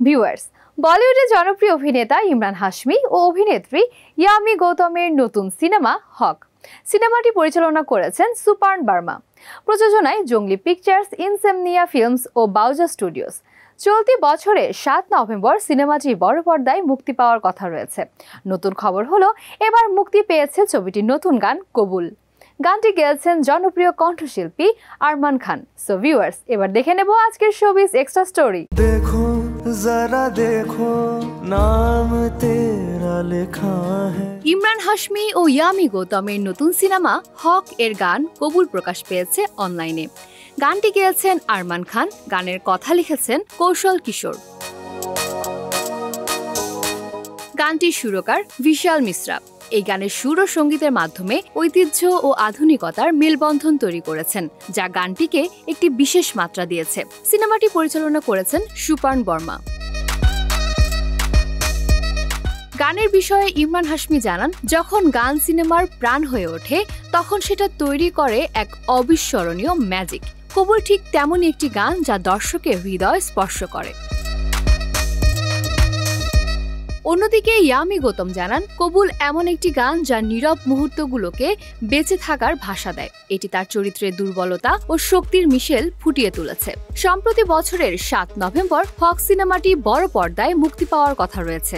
Viewers, বলিউডের জনপ্রিয় অভিনেতা ইমরান হাশমি ও অভিনেত্রী ইয়ামি গৌতমের নতুন সিনেমা হক সিনেমাটি পরিচালনা করেছেন সুপার্ন বার্মা। প্রযোজনায় জঙ্গলি পিকচার্স, ইনসেমনিয়া ফিল্মস ও বাউজা স্টুডিওস। চলতি বছরের ৭ নভেম্বর সিনেমাটি বড় পর্দায় মুক্তি পাওয়ার কথা রয়েছে। নতুন খবর হলো, এবার মুক্তি পেয়েছে ছবিটির নতুন গান কবুল। গানটি গেয়েছেন জনপ্রিয় কণ্ঠশিল্পী আরমান খান। সো ভিউয়ার্স, এবার দেখে নেব আজকের শোবিজ এক্সট্রা স্টোরি। देखो जरा देखो नाम तेरा लिखा है। ইমরান হাশমি ও ইয়ামি গৌতমের নতুন সিনেমা হক এর গান কবুল প্রকাশ পেয়েছে অনলাইনে। গানটি গেয়েছেন আরমান খান, গানের কথা লিখেছেন কৌশল কিশোর। গানটির সুরকার বিশাল মিশ্রা। এই গানের সুর ও সঙ্গীতের মাধ্যমে ঐতিহ্য ও আধুনিকতার মেলবন্ধন তৈরি করেছেন, যা গানটিকে একটি বিশেষ মাত্রা দিয়েছে। সিনেমাটি পরিচালনা করেছেন সুপার্ন বর্মা। গানের বিষয়ে ইমরান হাশমি জানান, যখন গান সিনেমার প্রাণ হয়ে ওঠে তখন সেটা তৈরি করে এক অবিস্মরণীয় ম্যাজিক। কবুল ঠিক তেমনই একটি গান যা দর্শকের হৃদয় স্পর্শ করে। অন্যদিকে ইয়ামি গৌতম জানান, কবুল এমন একটি গান যা নীরব মুহূর্তগুলোকে বেঁচে থাকার ভাষা দেয়। এটি তার চরিত্রের দুর্বলতা ও শক্তির মিশেল ফুটিয়ে তুলেছে। সম্প্রতি বছরের ৭ নভেম্বর হক সিনেমাটি বড় পর্দায় মুক্তি পাওয়ার কথা রয়েছে।